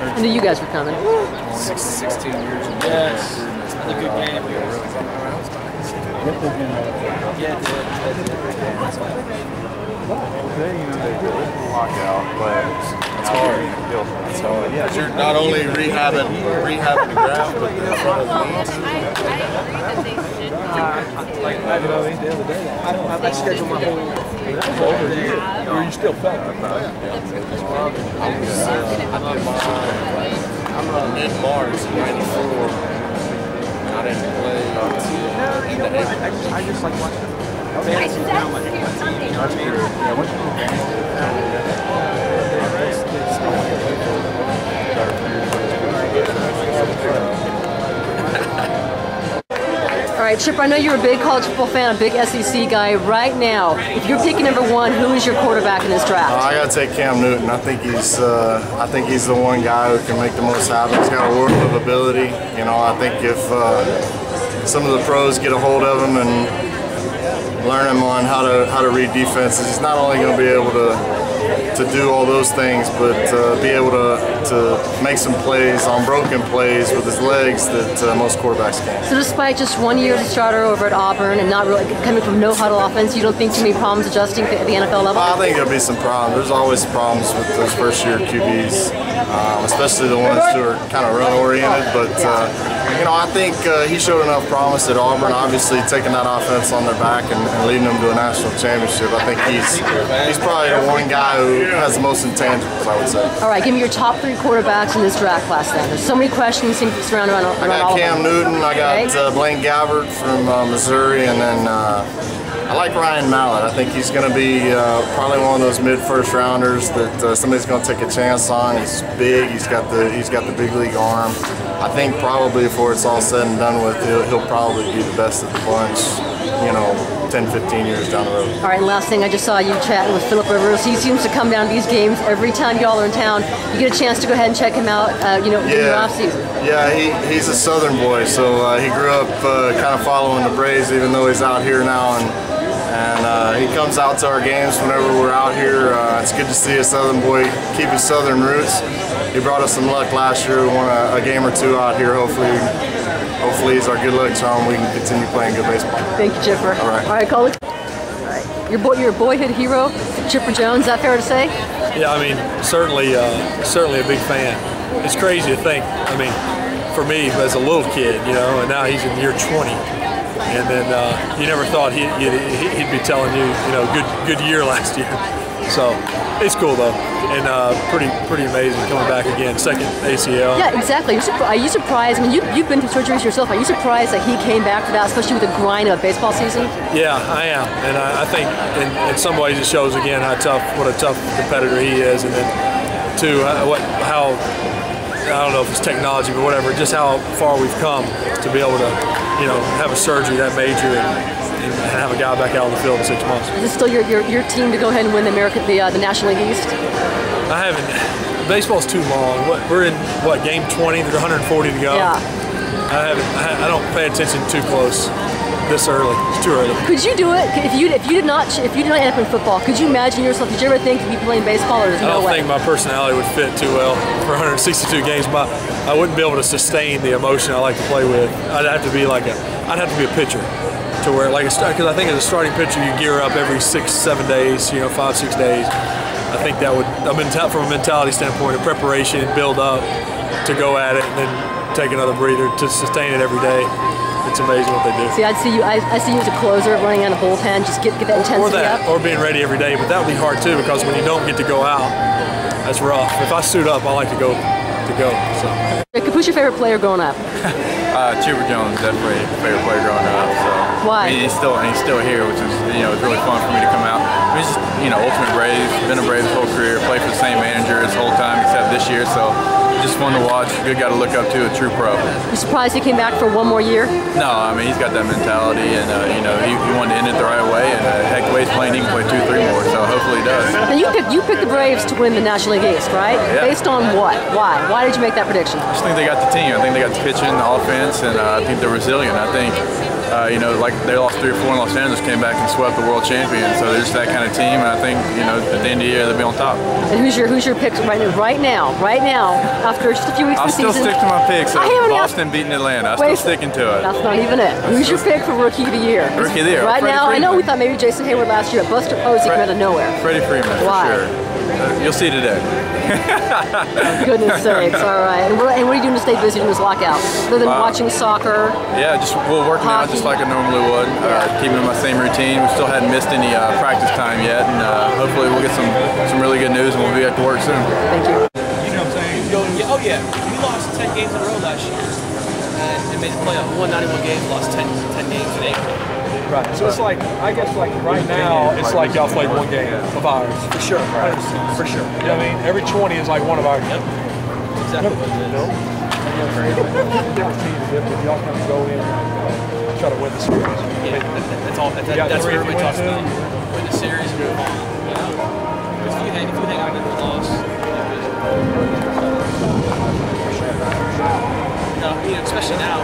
I knew you guys were coming. 16 years. Yes. Another good game. Lockout, but it's hard. It's hard. Yeah, you're not only rehabbing the ground, but the front of the knees. Like the other day, I scheduled my whole over here. Or you still felt it? I'm mid-March, 94. I didn't play until end of April. I just like watching. All right, Chip, I know you're a big college football fan, a big SEC guy. Right now, if you're picking number one, who is your quarterback in this draft? I gotta take Cam Newton. I think he's the one guy who can make the most happen. He's got a world of ability. You know, I think if some of the pros get a hold of him and learn him on how to read defenses, he's not only going to be able to do all those things, but be able to make some plays on broken plays with his legs that most quarterbacks can't. So despite just 1 year as a starter over at Auburn and not really coming from no huddle offense, you don't think too many problems adjusting at the NFL level? I think there'll be some problems. There's always problems with those first year QBs, especially the ones who are kind of run oriented. But you know, I think he showed enough promise at Auburn. Obviously, taking that offense on their back and leading them to a national championship. I think he's probably the one guy who has the most intangibles, I would say. All right, give me your top 3 quarterbacks in this draft class then. There's so many questions seem to surround around all of them. I got Cam Newton, I got Blaine Gabbert from Missouri, and then I like Ryan Mallett. I think he's going to be probably one of those mid-first rounders that somebody's going to take a chance on. He's big, he's got the big league arm. I think probably before it's all said and done with, he'll probably be the best of the bunch, you know, 10, 15 years down the road. All right, and last thing, I just saw you chatting with Phillip Rivers. He seems to come down to these games every time y'all are in town. You get a chance to go ahead and check him out, you know, in your off season. Yeah, he's a Southern boy, so he grew up kind of following the Braves, even though he's out here now, and he comes out to our games whenever we're out here. It's good to see a Southern boy keep his Southern roots. He brought us some luck last year. We won a game or 2 out here. Hopefully he's our good luck charm. We can continue playing good baseball. Thank you, Chipper. All right. All right, Cole. All right. Your boyhood hero, Chipper Jones. Is that fair to say? Yeah, I mean, certainly a big fan. It's crazy to think. I mean, for me as a little kid, you know, and now he's in year 20. And then you never thought he'd be telling you, you know, good year last year. So it's cool though, and pretty amazing coming back again, second ACL. Yeah, exactly. Are you surprised? I mean, you've been through surgeries yourself. Are you surprised that he came back for that, especially with the grind of a baseball season? Yeah, I am, and I think in some ways it shows again what a tough competitor he is, and then too how I don't know if it's technology but whatever, just how far we've come to be able to, you know, have a surgery that major and have a guy back out on the field in 6 months. Is it still your team to go ahead and win the National League East? I haven't. Baseball's too long. We're in game 20? There's 140 to go. Yeah. I don't pay attention too close this early. It's too early. Could you do it if you did not end up in football? Could you imagine yourself? Did you ever think you'd be playing baseball, or there's no way? I don't think my personality would fit too well for 162 games. I wouldn't be able to sustain the emotion I like to play with. I'd have to be a pitcher. To where, because I think as a starting pitcher, you gear up every 6-7 days, you know, 5-6 days. I think that would, from a mentality standpoint, a preparation, build up to go at it, and then take another breather to sustain it every day. It's amazing what they do. See, I see you as a closer, running on a bullpen, just get that intensity up. Or being ready every day, but that would be hard too, because when you don't get to go out, that's rough. If I suit up, I like to go. So. Who's your favorite player growing up? Chipper Jones, definitely favorite player growing up. So. Why? He's still here, which is, you know, it's really fun for me to come out He's just, ultimate Braves. Been a Braves his whole career. Played for the same manager his whole time except this year. So just fun to watch. Good guy to look up to. A true pro. You surprised he came back for one more year? No, I mean he's got that mentality, and he wanted to end it the right way. And heck, the way he's playing, he can play 2-3 more. So hopefully he does. Now you picked the Braves to win the National League East, right? Yeah. Based on what? Why? Why did you make that prediction? I just think they got the team. I think they got the pitching, the offense, and I think they're resilient. I think, like they lost 3 or 4 in Los Angeles, came back and swept the world champion. So they're just that kind of team, and I think, at the end of the year they'll be on top. And who's your pick right now, after just a few weeks of the season? I'll still stick to my picks. Boston beating Atlanta. I'm still sticking to it. That's not even it. Who's your pick for Rookie of the Year? Rookie of the Year. Right now, I know we thought maybe Jason Hayward last year, but Buster Posey came out of nowhere. Freddie Freeman, Why? for sure. You'll see today. Goodness sakes, all right. And what are you doing to stay busy in this lockout? Other than watching soccer? Yeah, we'll work out just like I normally would. Keeping my same routine. We still hadn't missed any practice time yet, and hopefully we'll get some really good news, and we'll be back to work soon. Thank you. You know what I'm saying? Oh yeah, we lost 10 games in a row last year, and made the playoff. Won 91 games, lost 10 games in April. Right. So it's like, I guess like right now, it's like y'all played one game of ours. For sure. Right. For sure. You know what I mean? Every 20 is like one of ours. Yep. Exactly what it is. Different teams, if y'all kind of go in and try to win the series. Yeah, that's all. That's what everybody talks about. Win the series and move on. If you hang on to the loss, no, especially now.